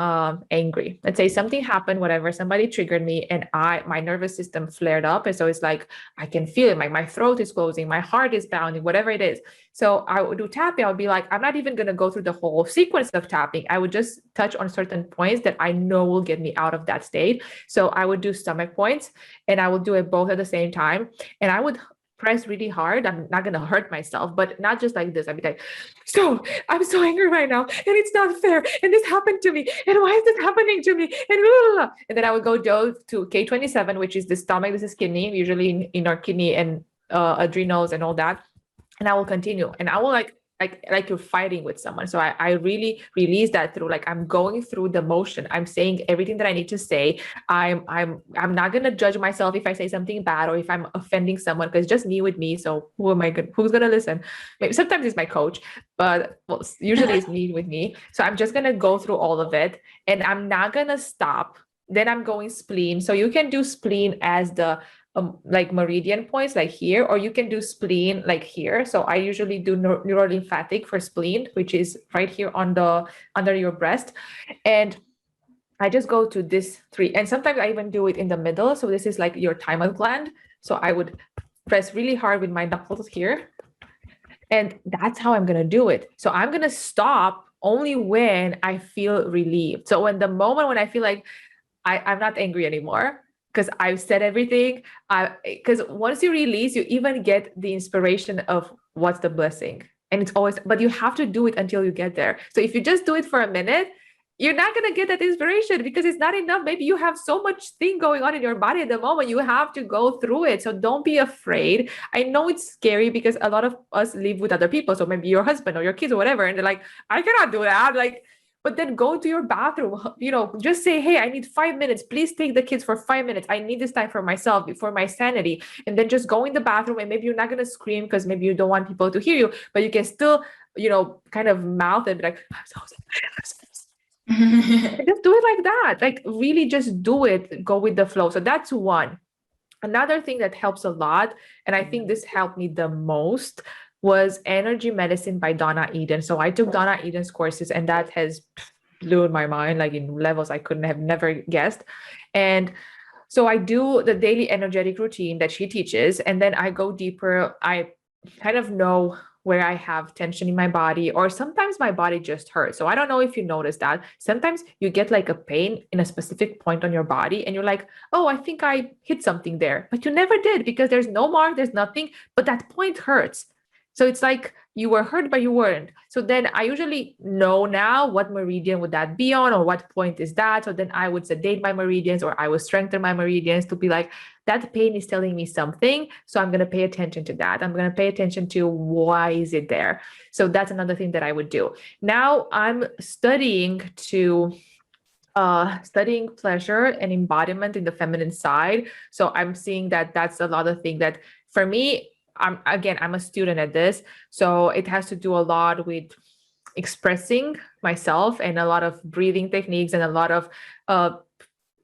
S2: angry. Let's say something happened, whatever, somebody triggered me, and my nervous system flared up. And so it's like, I can feel it. My throat is closing, my heart is pounding, whatever it is. So I would do tapping. I would be like, I'm not even going to go through the whole sequence of tapping. I would just touch on certain points that I know will get me out of that state. So I would do stomach points, and I would do it both at the same time. And I would press really hard. I'm not going to hurt myself, but not just like this. I'd be like, so I'm so angry right now, and it's not fair. And this happened to me. And why is this happening to me? And blah, blah, blah. And then I would go to K27, which is the stomach. This is kidney, usually in our kidney and adrenals and all that. And I will continue. And I will like you're fighting with someone. So I really release that through, like, I'm going through the motion. I'm saying everything that I need to say. I'm not gonna judge myself if I say something bad or if I'm offending someone, because it's just me with me. So who's gonna listen? Maybe sometimes it's my coach, but usually it's me with me. So I'm just gonna go through all of it, and I'm not gonna stop. Then I'm going spleen. So you can do spleen as the like meridian points, like here, or you can do spleen like here. So I usually do neurolymphatic for spleen, which is right here on under your breast. And I just go to this 3. And sometimes I even do it in the middle. So this is like your thymus gland. So I would press really hard with my knuckles here. And that's how I'm going to do it. So I'm going to stop only when I feel relieved. So when I feel like I'm not angry anymore, because I've said everything. Because once you release, you even get the inspiration of what's the blessing. And it's always, but you have to do it until you get there. So if you just do it for a minute, you're not going to get that inspiration, because it's not enough. Maybe you have so much thing going on in your body at the moment. You have to go through it. So don't be afraid. I know it's scary because a lot of us live with other people. So maybe your husband or your kids or whatever. And they're like, I cannot do that. Like, but then go to your bathroom, just say, hey, I need 5 minutes. Please take the kids for 5 minutes. I need this time for myself, for my sanity. And then just go in the bathroom, and maybe you're not going to scream because maybe you don't want people to hear you, but you can still, kind of mouth and be like, I'm so sorry. Just do it like that. Like, really just do it. Go with the flow. So that's one. Another thing that helps a lot, and I think this helped me the most, was Energy Medicine by Donna Eden. So I took Donna Eden's courses, and that has blew my mind, like in levels I couldn't have never guessed. And so I do the daily energetic routine that she teaches, and then I go deeper. I kind of know where I have tension in my body, or sometimes my body just hurts. So I don't know if you notice that. Sometimes you get like a pain in a specific point on your body, and you're like, oh, I think I hit something there. But you never did, because there's no mark, there's nothing, but that point hurts. So it's like you were hurt, but you weren't. So then I usually know now what meridian would that be on, or what point is that. So then I would sedate my meridians, or I would strengthen my meridians to be like, that pain is telling me something. So I'm going to pay attention to that. I'm going to pay attention to why is it there. So that's another thing that I would do. Now I'm studying to studying pleasure and embodiment in the feminine side. So I'm seeing that that's a lot of thing that for me, I'm a student at this. So it has to do a lot with expressing myself and a lot of breathing techniques and a lot of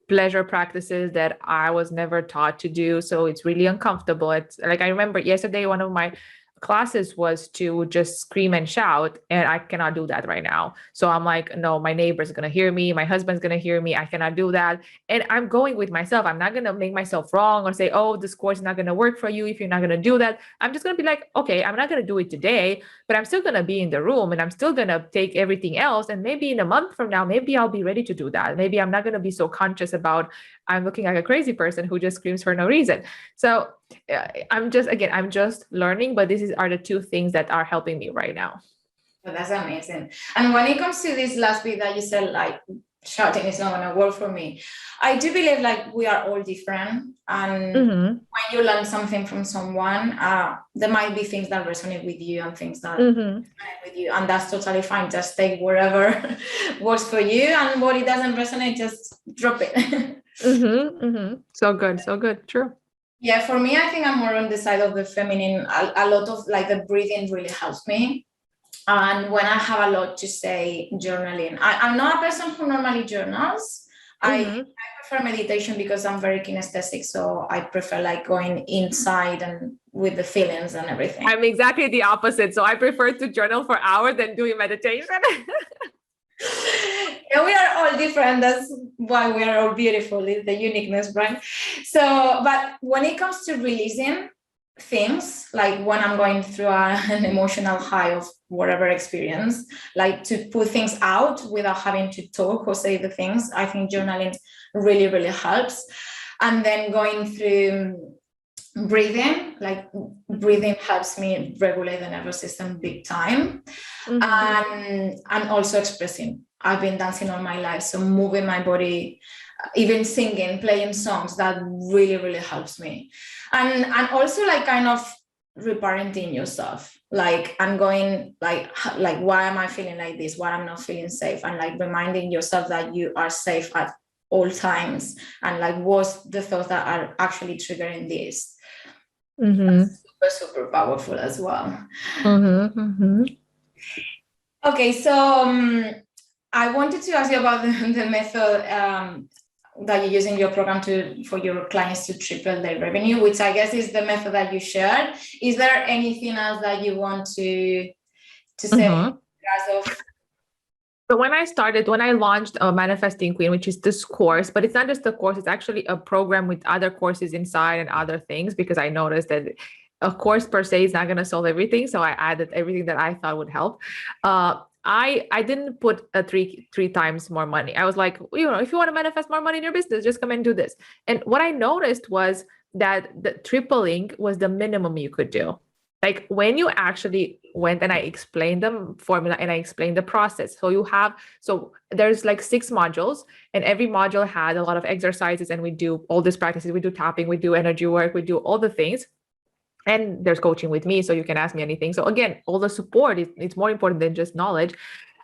S2: pleasure practices that I was never taught to do. So it's really uncomfortable. It's like I remember yesterday, one of my classes was to just scream and shout, and I cannot do that right now. So I'm like, no, my neighbor's gonna hear me, my husband's gonna hear me, I cannot do that. And I'm going with myself. I'm not gonna make myself wrong or say, oh, this course is not gonna work for you if you're not gonna do that. I'm just gonna be like, okay, I'm not gonna do it today, but I'm still gonna be in the room and I'm still gonna take everything else. And maybe in a month from now, maybe I'll be ready to do that. Maybe I'm not gonna be so conscious about I'm looking like a crazy person who just screams for no reason. So I'm just learning, but are the two things that are helping me right now.
S1: Well, that's amazing. And when it comes to this last bit that you said, like shouting is not going to work for me, I do believe like we are all different, and when you learn something from someone, there might be things that resonate with you and things that resonate with you, and that's totally fine. Just take whatever works for you, and what it doesn't resonate, just drop it.
S2: So good, true.
S1: Yeah, for me, I think I'm more on the side of the feminine. A lot of like the breathing really helps me. And when I have a lot to say, journaling. I'm not a person who normally journals. I prefer meditation because I'm very kinesthetic. So I prefer like going inside and with the feelings and everything.
S2: I'm exactly the opposite. So I prefer to journal for hours than doing meditation.
S1: Yeah, we are all different. That's why we are all beautiful, is the uniqueness, right? So, but when it comes to releasing things, like when I'm going through an emotional high of whatever experience, like to put things out without having to talk or say the things, I think journaling really, really helps. And then going through breathing, like breathing helps me regulate the nervous system big time. And also expressing. I've been dancing all my life, so moving my body, even singing, playing songs, that really, really helps me. And also like kind of reparenting yourself, like I'm going like why am I feeling like this, why I'm not feeling safe, and like reminding yourself that you are safe at all times, and like what's the thoughts that are actually triggering this. That's super powerful as well. Okay, so I wanted to ask you about the method that you use in your program for your clients to triple their revenue, which I guess is the method that you shared. Is there anything else that you want to say as of?
S2: So when I launched Manifesting Queen, which is this course, but it's not just a course, it's actually a program with other courses inside and other things, because I noticed that a course per se is not going to solve everything. So I added everything that I thought would help. I didn't put a three times more money. I was like, if you want to manifest more money in your business, just come and do this. And what I noticed was that the tripling was the minimum you could do. Like when you actually went and I explained the formula and I explained the process. So there's like 6 modules, and every module had a lot of exercises, and we do all these practices. We do tapping, we do energy work, we do all the things. And there's coaching with me, so you can ask me anything. So again, all the support it's more important than just knowledge.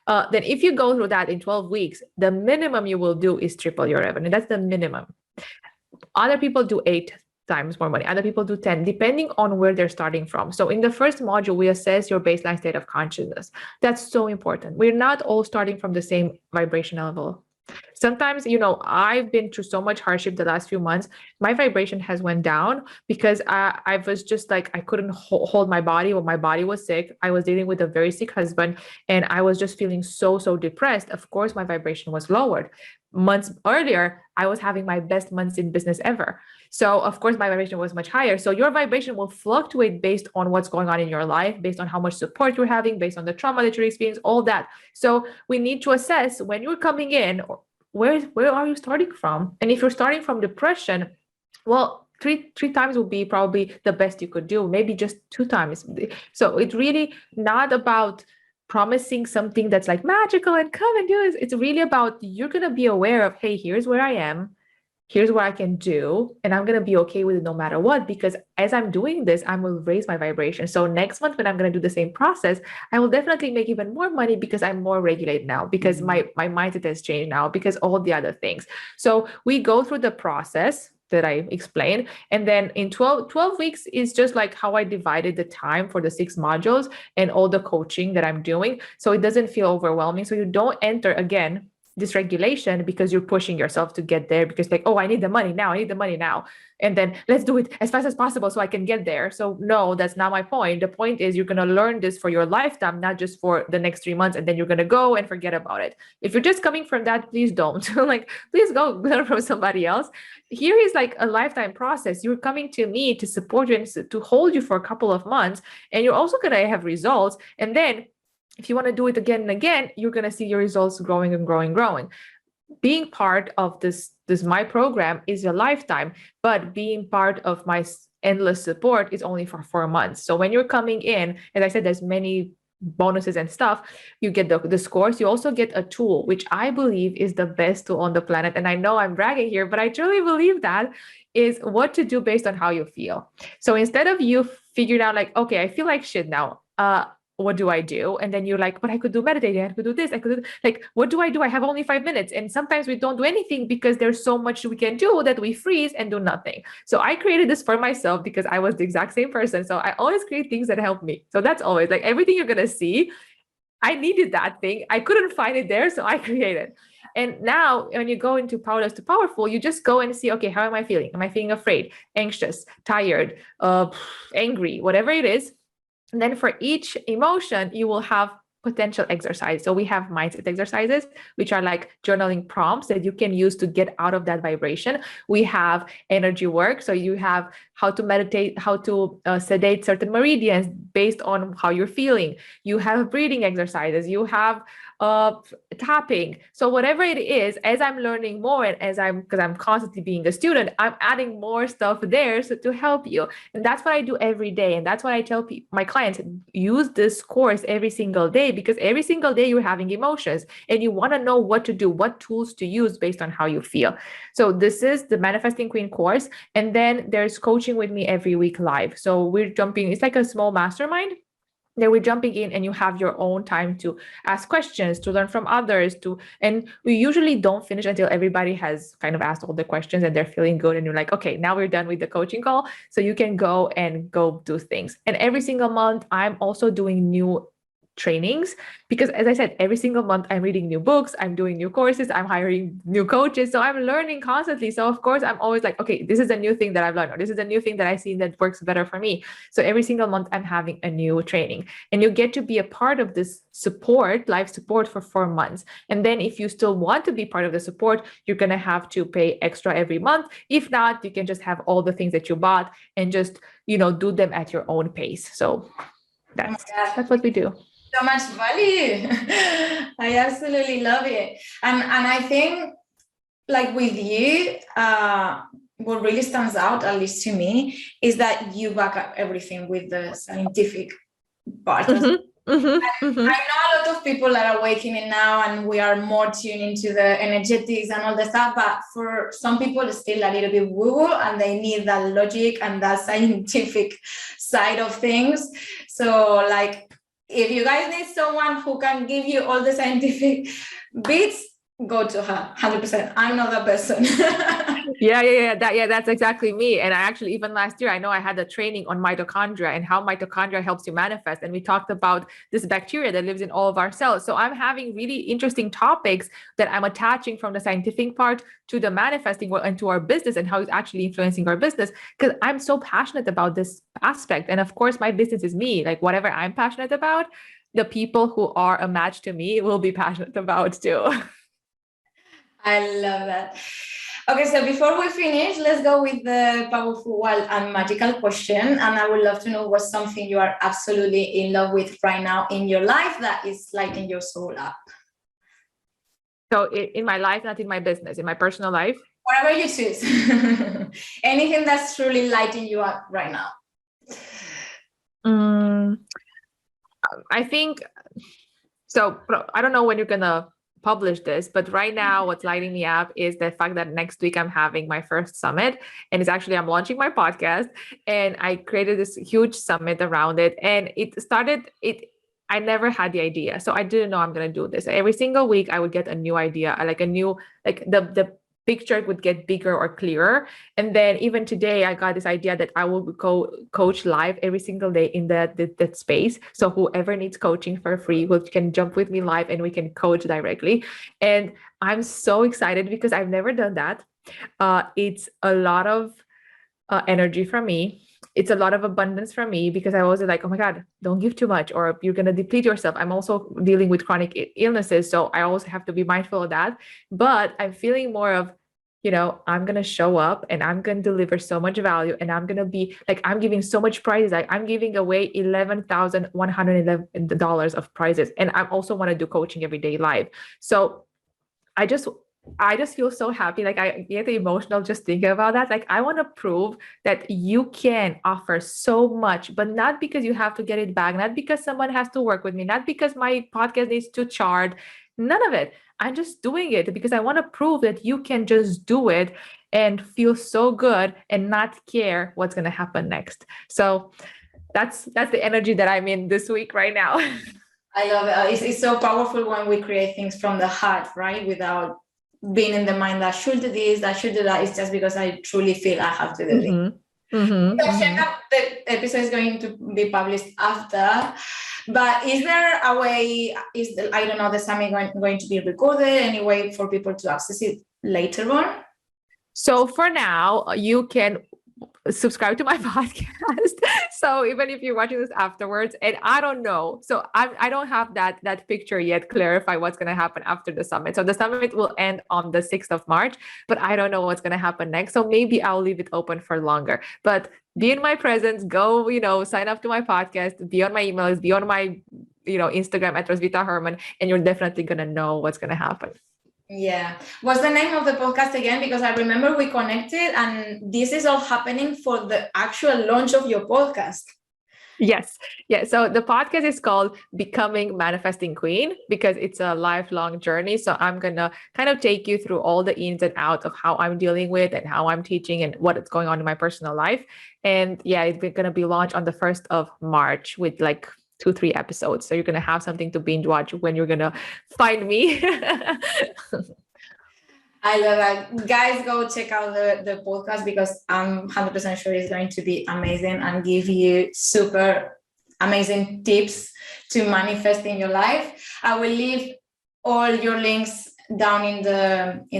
S2: Then if you go through that in 12 weeks, the minimum you will do is triple your revenue. That's the minimum. Other people do 8 times more money. Other people do 10, depending on where they're starting from. So in the first module, we assess your baseline state of consciousness. That's so important. We're not all starting from the same vibration level. Sometimes, I've been through so much hardship the last few months. My vibration has went down because I was just like, I couldn't hold my body when my body was sick. I was dealing with a very sick husband, and I was just feeling so depressed. Of course, my vibration was lowered. Months earlier, I was having my best months in business ever. So of course, my vibration was much higher. So your vibration will fluctuate based on what's going on in your life, based on how much support you're having, based on the trauma that you're experiencing, all that. So we need to assess when you're coming in, where are you starting from? And if you're starting from depression, well, three times would be probably the best you could do, maybe just 2 times. So it's really not about promising something that's like magical and come and do this. It's really about, you're going to be aware of, hey, here's where I am. here's what I can do, and I'm going to be okay with it no matter what, because as I'm doing this, I will raise my vibration. So next month when I'm going to do the same process, I will definitely make even more money because I'm more regulated now, because my mindset has changed now, because all the other things. So we go through the process that I explained. And then in 12 weeks is just like how I divided the time for the 6 modules and all the coaching that I'm doing. So it doesn't feel overwhelming. So you don't enter again dysregulation because you're pushing yourself to get there, because like, oh, I need the money now. I need the money now. And then let's do it as fast as possible so I can get there. So no, that's not my point. The point is you're going to learn this for your lifetime, not just for the next 3 months. And then you're going to go and forget about it. If you're just coming from that, please don't. Like, please go learn from somebody else. Here is like a lifetime process. You're coming to me to support you and to hold you for a couple of months. And you're also going to have results. And then if you want to do it again and again, you're going to see your results growing and growing. Being part of this my program is a lifetime, but being part of my endless support is only for 4 months. So when you're coming in, as I said, there's many bonuses and stuff. You get the scores. You also get a tool, which I believe is the best tool on the planet. And I know I'm bragging here, but I truly believe that is what to do based on how you feel. So instead of you figuring out like, okay, I feel like shit now. What do I do? And then you're like, but I could do meditating, I could do this, I could do like, what do I do? I have only 5 minutes. And sometimes we don't do anything because there's so much we can do that we freeze and do nothing. So I created this for myself because I was the exact same person. So I always create things that help me. So that's always like everything you're gonna see. I needed that thing. I couldn't find it there, so I created. And now when you go into powerless to powerful, you just go and see, okay, how am I feeling? Am I feeling afraid, anxious, tired, angry, whatever it is? And then for each emotion, you will have potential exercise. So we have mindset exercises, which are like journaling prompts that you can use to get out of that vibration. We have energy work. So you have how to meditate, how to sedate certain meridians based on how you're feeling. You have breathing exercises. You have tapping. So whatever it is, as I'm learning more and because I'm constantly being a student, I'm adding more stuff there to help you. And that's what I do every day. And that's what I tell my clients, use this course every single day, because every single day you're having emotions and you want to know what to do, what tools to use based on how you feel. So this is the Manifesting Queen course. And then there's coaching with me every week live. So we're jumping, it's like a small mastermind. Then we're jumping in and you have your own time to ask questions, to learn from others, and we usually don't finish until everybody has kind of asked all the questions and they're feeling good. And you're like, okay, now we're done with the coaching call. So you can go do things. And every single month, I'm also doing new trainings, because as I said, every single month I'm reading new books, I'm doing new courses, I'm hiring new coaches. So I'm learning constantly. So of course I'm always like, okay, this is a new thing that I've learned, or this is a new thing that I've seen that works better for me. So every single month I'm having a new training, and you get to be a part of this support, live support, for 4 months. And then if you still want to be part of the support, you're going to have to pay extra every month. If not, you can just have all the things that you bought and just, do them at your own pace. So that's what we do.
S1: So much value. I absolutely love it. And I think, like with you, what really stands out, at least to me, is that you back up everything with the scientific part. I know a lot of people are awakening now and we are more tuned into the energetics and all the stuff, but for some people it's still a little bit woo-woo and they need that logic and that scientific side of things. So like, if you guys need someone who can give you all the scientific bits, go to her, 100%. I'm not that person.
S2: Yeah. That's exactly me. And I actually, even last year, I know I had a training on mitochondria and how mitochondria helps you manifest. And we talked about this bacteria that lives in all of our cells. So I'm having really interesting topics that I'm attaching from the scientific part to the manifesting world and to our business and how it's actually influencing our business, because I'm so passionate about this aspect. And of course, my business is me. Like whatever I'm passionate about, the people who are a match to me will be passionate about too.
S1: I love that. Okay, so before we finish, let's go with the powerful, wild, and magical question. And I would love to know what's something you are absolutely in love with right now in your life that is lighting your soul up.
S2: So in my life, not in my business, in my personal life?
S1: Whatever you choose. Anything that's truly lighting you up right now.
S2: I think, so I don't know when you're going to publish this, but right now what's lighting me up is the fact that next week I'm having my first summit, and it's actually I'm launching my podcast, and I created this huge summit around it. And I never had the idea, so I didn't know I'm going to do this. Every single week I would get a new idea, like the picture would get bigger or clearer. And then even today, I got this idea that I will go coach live every single day in that space. So whoever needs coaching for free can jump with me live and we can coach directly. And I'm so excited because I've never done that. It's a lot of energy for me. It's a lot of abundance for me because I was like, oh my God, don't give too much or you're going to deplete yourself. I'm also dealing with chronic illnesses. So I also have to be mindful of that. But I'm feeling more of, I'm going to show up and I'm going to deliver so much value. And I'm going to be like, I'm giving so much prizes. Like I'm giving away $11,111 of prizes. And I also want to do coaching every day live. So I just feel so happy. Like I get emotional just thinking about that. Like I want to prove that you can offer so much, but not because you have to get it back, not because someone has to work with me, not because my podcast needs to charge, none of it. I'm just doing it because I want to prove that you can just do it and feel so good and not care what's going to happen next. So that's the energy that I'm in this week right now.
S1: I love it. It's so powerful when we create things from the heart, right? Without being in the mind that I should do this, I should do that. It's just because I truly feel I have to do this. The episode is going to be published after, but is there a way, I don't know, the summit going to be recorded, any way for people to access it later on?
S2: So for now, you can subscribe to my podcast. So even if you're watching this afterwards, and I don't know, so I don't have that picture yet clarify what's going to happen after the summit. So the summit will end on the 6th of March, but I don't know what's going to happen next. So maybe I'll leave it open for longer, but be in my presence, go, sign up to my podcast, be on my emails, be on my, Instagram at Roswitha Herman, and you're definitely going to know what's going to happen.
S1: Yeah. What's the name of the podcast again? Because I remember we connected and this is all happening for the actual launch of your podcast.
S2: Yes. Yeah. So the podcast is called Becoming Manifesting Queen because it's a lifelong journey. So I'm going to kind of take you through all the ins and outs of how I'm dealing with and how I'm teaching and what is going on in my personal life. And yeah, it's going to be launched on the 1st of March with like 2-3 episodes. So you're going to have something to binge watch when you're going to find me.
S1: I love that. Guys, go check out the podcast because I'm 100% sure it's going to be amazing and give you super amazing tips to manifest in your life. I will leave all your links down in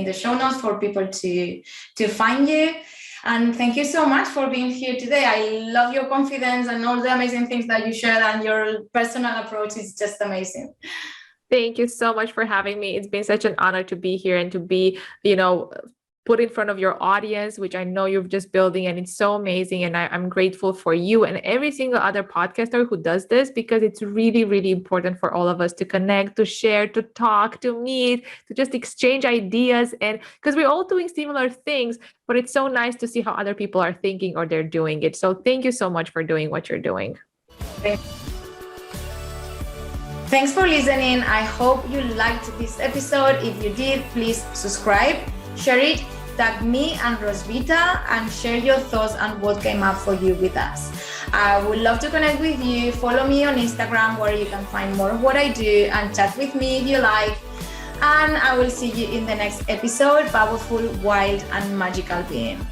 S1: the show notes for people to find you. And thank you so much for being here today. I love your confidence and all the amazing things that you shared, and your personal approach is just amazing.
S2: Thank you so much for having me. It's been such an honor to be here and to be, put in front of your audience, which I know you're just building, and it's so amazing. And I'm grateful for you and every single other podcaster who does this, because it's really, really important for all of us to connect, to share, to talk, to meet, to just exchange ideas. And because we're all doing similar things, but it's so nice to see how other people are thinking or they're doing it. So thank you so much for doing what you're doing.
S1: Thanks for listening. I hope you liked this episode. If you did, please subscribe, share it, tag me and Roswitha, and share your thoughts on what came up for you with us. I would love to connect with you. Follow me on Instagram where you can find more of what I do and chat with me if you like. And I will see you in the next episode. Powerful, wild, and magical being.